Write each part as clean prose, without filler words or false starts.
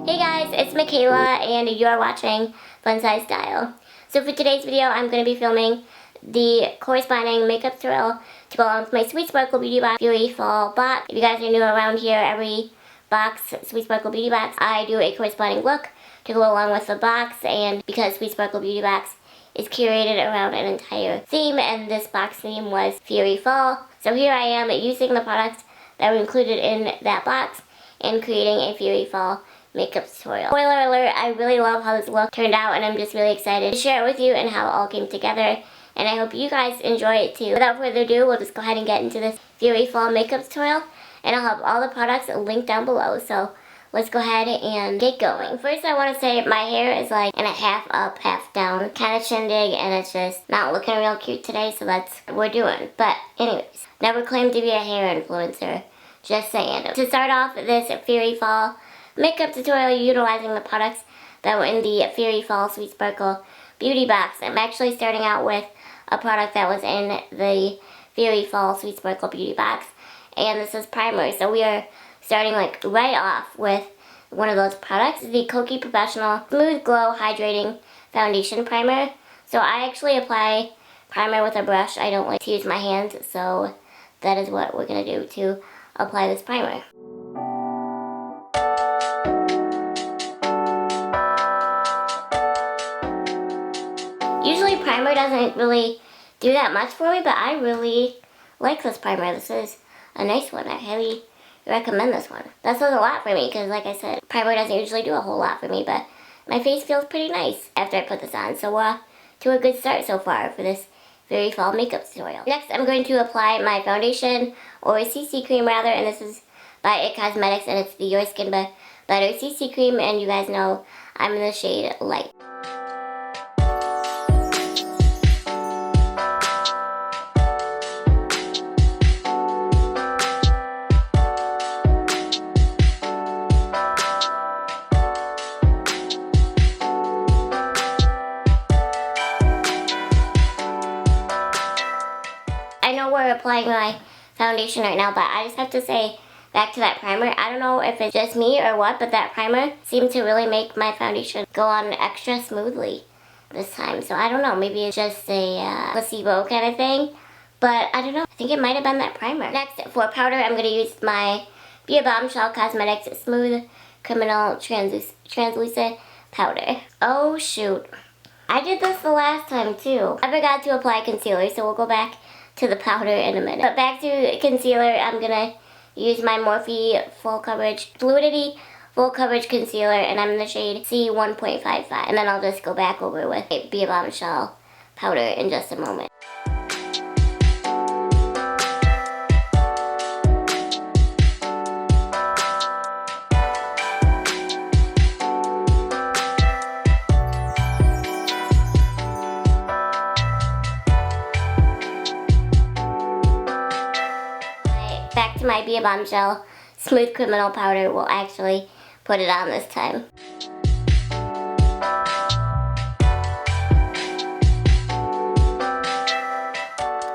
Hey guys, it's Michaela and you are watching FunsizedStyle. So for today's video, I'm going to be filming the corresponding makeup tutorial to go along with my Sweet Sparkle Beauty Box Fury Fall box. If you guys are new around here, every box, Sweet Sparkle Beauty Box, I do a corresponding look to go along with the box, and because Sweet Sparkle Beauty Box is curated around an entire theme, and this box theme was Fury Fall. So here I am using the products that were included in that box and creating a Fury Fall makeup tutorial. Spoiler alert, I really love how this look turned out and I'm just really excited to share it with you and how it all came together. And I hope you guys enjoy it too. Without further ado, we'll just go ahead and get into this Fury Fall makeup tutorial. And I'll have all the products linked down below. So let's go ahead and get going. First, I want to say my hair is like in a half up, half down kind of shindig, and it's just not looking real cute today, so that's what we're doing. But anyways, never claimed to be a hair influencer, just saying. To start off this Fury Fall makeup tutorial utilizing the products that were in the Fury Fall Sweet Sparkle Beauty Box, I'm actually starting out with a product that was in the Fury Fall Sweet Sparkle Beauty Box, and this is primer. So we are starting like right off with one of those products, the Kokie Professional Smooth Glow Hydrating Foundation Primer. So I actually apply primer with a brush. I don't like to use my hands, so that is what we're going to do to apply this primer. Usually primer doesn't really do that much for me, but I really like this primer. This is a nice one. I highly recommend this one. That says a lot for me because, like I said, primer doesn't usually do a whole lot for me, but my face feels pretty nice after I put this on. So to a good start so far for this Fury Fall makeup tutorial. Next, I'm going to apply my foundation, or a CC cream rather, and this is by It Cosmetics, and it's the Your Skin Better CC cream, and you guys know I'm in the shade Light. We're applying my foundation right now, but I just have to say, back to that primer, I don't know if it's just me or what, but that primer seemed to really make my foundation go on extra smoothly this time. So I don't know, maybe it's just a placebo kind of thing, but I don't know. I think it might have been that primer. Next, for powder, I'm going to use my P.O Box Cosmetics Smooth Criminal Translucent Powder. Oh shoot, I did this the last time too. I forgot to apply concealer, so we'll go back to the powder in a minute. But back to concealer, I'm gonna use my Morphe Full Coverage Fluidity Full Coverage Concealer, and I'm in the shade C1.55. And then I'll just go back over with a P.O Box powder in just a moment. Back to my P.O Box Smooth Criminal Powder. We'll actually put it on this time.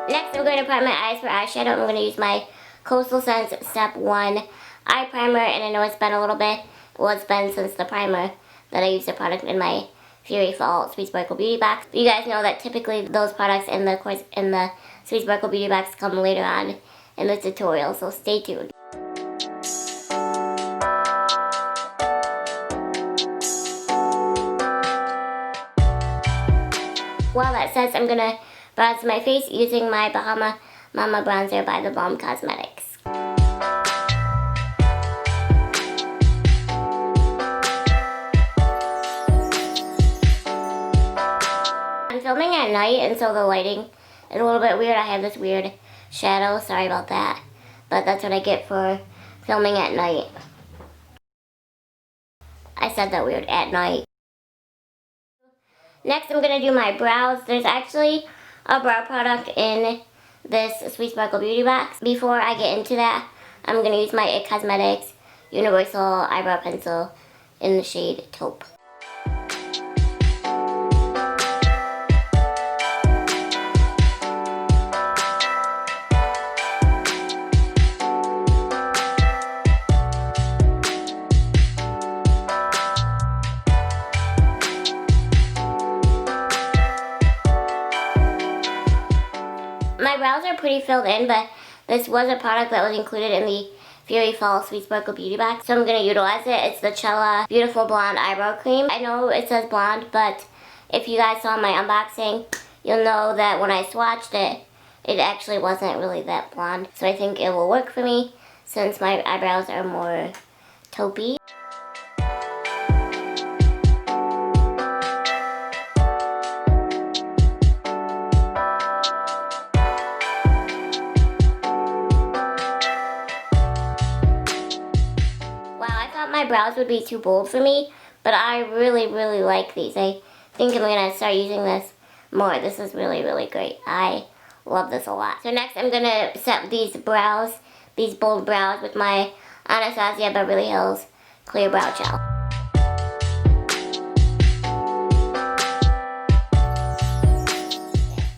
Next, I'm going to prime my eyes for eyeshadow. I'm going to use my Coastal Scents Step 1 Eye Primer, and I know it's been a little bit, well, it's been since the primer that I used the product in my Fury Fall Sweet Sparkle Beauty Box. But you guys know that typically those products in the Sweet Sparkle Beauty Box come later on in the tutorial, so stay tuned. While that sets, I'm gonna bronze my face using my Bahama Mama bronzer by theBalm Cosmetics. I'm filming at night, and so the lighting is a little bit weird. I have this weird shadow, sorry about that, but that's what I get for filming at night. I said that weird, at night. Next, I'm going to do my brows. There's actually a brow product in this Sweet Sparkle Beauty Box. Before I get into that, I'm going to use my It Cosmetics Universal Eyebrow Pencil in the shade Taupe. are pretty filled in, but this was a product that was included in the Fury Fall Sweet Sparkle Beauty Box, so I'm going to utilize it. It's the Chella Beautiful Blonde Eyebrow Cream. I know it says blonde, but if you guys saw my unboxing, you'll know that when I swatched it, it actually wasn't really that blonde. So I think it will work for me since my eyebrows are more taupey. My brows would be too bold for me, but I really like these. I think I'm gonna start using this more. This is really great. I love this a lot. So next I'm gonna set these brows, these bold brows, with my Anastasia Beverly Hills Clear Brow Gel.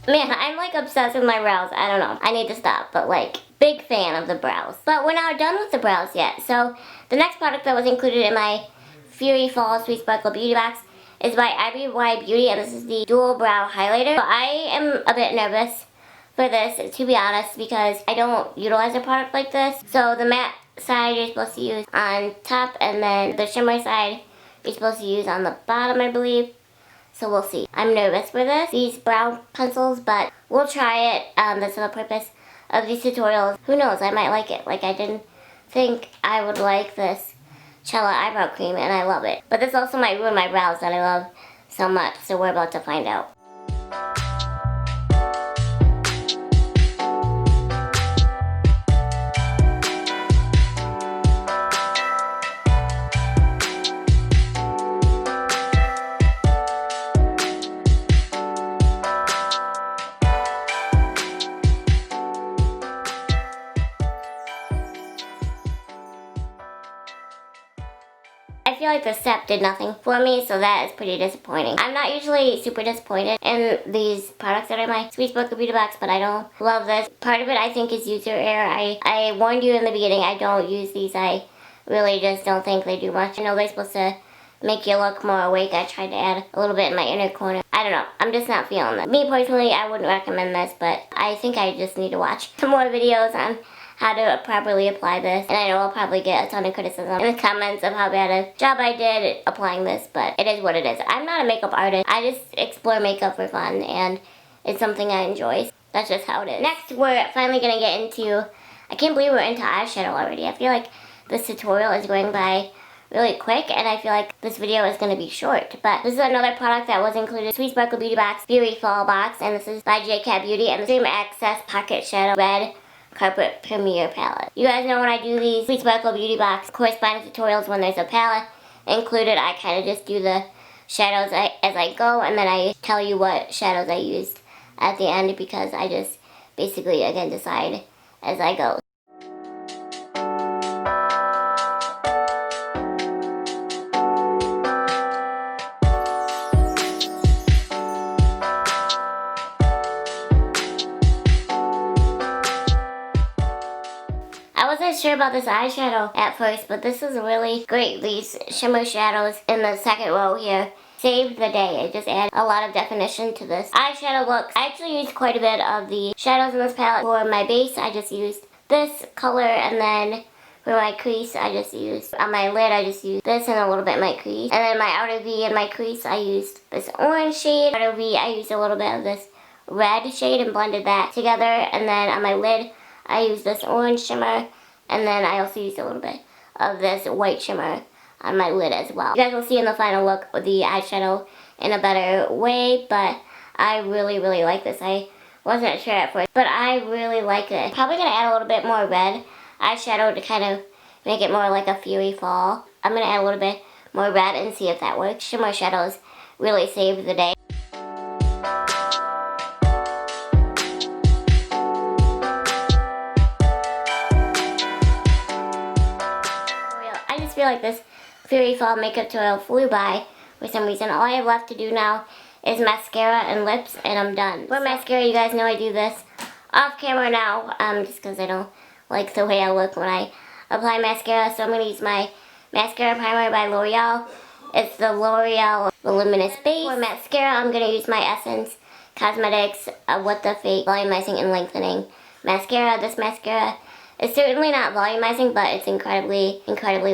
Man, I'm like obsessed with my brows. I don't know. I need to stop, but like, big fan of the brows. But we're not done with the brows yet. So the next product that was included in my Fury Fall Sweet Sparkle Beauty Box is by Eyebrow Beauty, and this is the Dual Brow Highlighter. So I am a bit nervous for this, to be honest, because I don't utilize a product like this. So the matte side you're supposed to use on top, and then the shimmer side you're supposed to use on the bottom, I believe. So we'll see. I'm nervous for these brow pencils, but we'll try it. That's the purpose of these tutorials. Who knows, I might like it. Like, I didn't think I would like this Chella eyebrow cream, and I love it. But this also might ruin my brows that I love so much, so we're about to find out. I feel like the step did nothing for me, so that is pretty disappointing. I'm not usually super disappointed in these products that are in my Sweet Sparkle Beauty Box, but I don't love this. Part of it I think is user error. I warned you in the beginning, I don't use these. I really just don't think they do much. I know they're supposed to make you look more awake. I tried to add a little bit in my inner corner. I don't know. I'm just not feeling them. Me personally, I wouldn't recommend this, but I think I just need to watch some more videos on how to properly apply this. And I know I'll probably get a ton of criticism in the comments of how bad a job I did applying this, but it is what it is. I'm not a makeup artist. I just explore makeup for fun, and it's something I enjoy. That's just how it is. Next, we're finally gonna get into, I can't believe we're into eyeshadow already. I feel like this tutorial is going by really quick, and I feel like this video is going to be short. But this is another product that was included in Sweet Sparkle Beauty Box Fury Fall Box, and this is by J.Cat Beauty, and the Extreme Access Pocket Shadow Red Carpet Premier Palette. You guys know when I do these Sweet Sparkle Beauty Box corresponding tutorials, when there's a palette included, I kind of just do the shadows as I go, and then I tell you what shadows I used at the end, because I just basically, again, decide as I go. I wasn't sure about this eyeshadow at first, but this is really great. These shimmer shadows in the second row here saved the day. It just added a lot of definition to this eyeshadow look. I actually used quite a bit of the shadows in this palette. For my base, I just used this color, and then for my crease, I just used, on my lid, I just used this and a little bit in my crease. And then my outer V and my crease, I used this orange shade. Outer V, I used a little bit of this red shade and blended that together. And then on my lid, I used this orange shimmer, and then I also used a little bit of this white shimmer on my lid as well. You guys will see in the final look the eyeshadow in a better way, but I really like this. I wasn't sure at first, but I really like it. Probably gonna add a little bit more red eyeshadow to kind of make it more like a Fury Fall. I'm gonna add a little bit more red and see if that works. Shimmer shadows really saved the day. I feel like this Fury Fall makeup tutorial flew by for some reason. All I have left to do now is mascara and lips, and I'm done. For mascara, you guys know I do this off camera now, just because I don't like the way I look when I apply mascara. So I'm going to use my mascara primer by L'Oreal. It's the L'Oreal Voluminous base. For mascara, I'm going to use my Essence Cosmetics What the Fake Volumizing and Lengthening mascara. This mascara is certainly not volumizing, but it's incredibly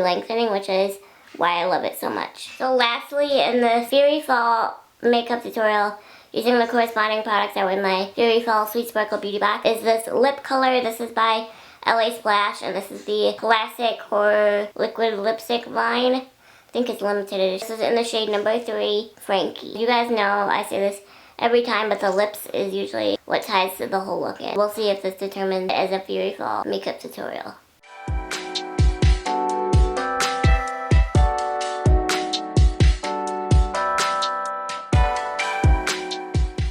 lengthening, which is why I love it so much. So lastly, in the Fury Fall makeup tutorial, using the corresponding products that were in my Fury Fall Sweet Sparkle Beauty Box, is this lip color. This is by LA Splash, and this is the Classic Horror Liquid Lipstick line. I think it's limited edition. This is in the shade number 3, Frankie. You guys know I say this every time, but the lips is usually what ties the whole look in. We'll see if this determines as a Fury Fall makeup tutorial.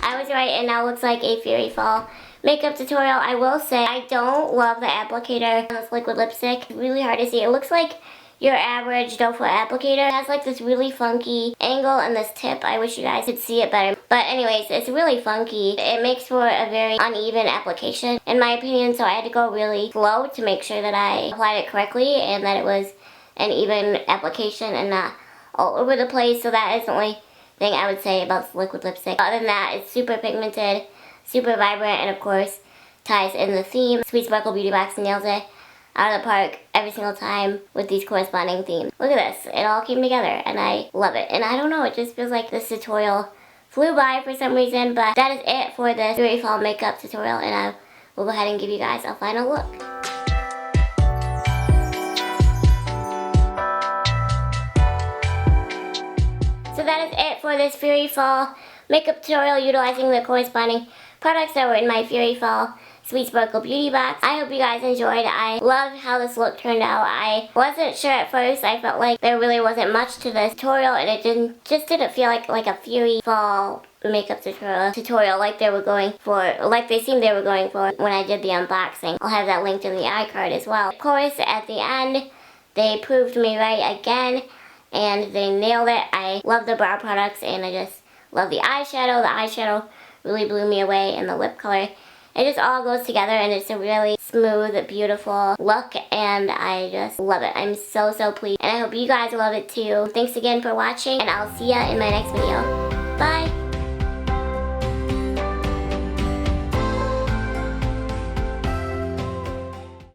I was right, and now looks like a Fury Fall makeup tutorial. I will say I don't love the applicator on this liquid lipstick. It's really hard to see. It looks like your average doe foot applicator. It has like this really funky angle and this tip. I wish you guys could see it better. But anyways, it's really funky. It makes for a very uneven application, in my opinion, so I had to go really slow to make sure that I applied it correctly and that it was an even application and not all over the place. So that is the only thing I would say about this liquid lipstick. Other than that, it's super pigmented, super vibrant, and of course ties in the theme. Sweet Sparkle Beauty Box nails it out of the park every single time with these corresponding themes. Look at this. It all came together and I love it. And I don't know, it just feels like this tutorial flew by for some reason, but that is it for the Fury Fall makeup tutorial, and I will go ahead and give you guys a final look. So that is it for this Fury Fall makeup tutorial utilizing the corresponding products that were in my Fury Fall Sweet Sparkle Beauty Box. I hope you guys enjoyed. I love how this look turned out. I wasn't sure at first. I felt like there really wasn't much to this tutorial, and it just didn't feel like a Fury Fall makeup tutorial like they were going for, like they seemed they were going for when I did the unboxing. I'll have that linked in the iCard as well. Of course, at the end, they proved me right again, and they nailed it. I love the brow products, and I just love the eyeshadow. The eyeshadow really blew me away, and the lip color. It just all goes together, and it's a really smooth, beautiful look, and I just love it. I'm so pleased, and I hope you guys love it too. Thanks again for watching, and I'll see ya in my next video. Bye!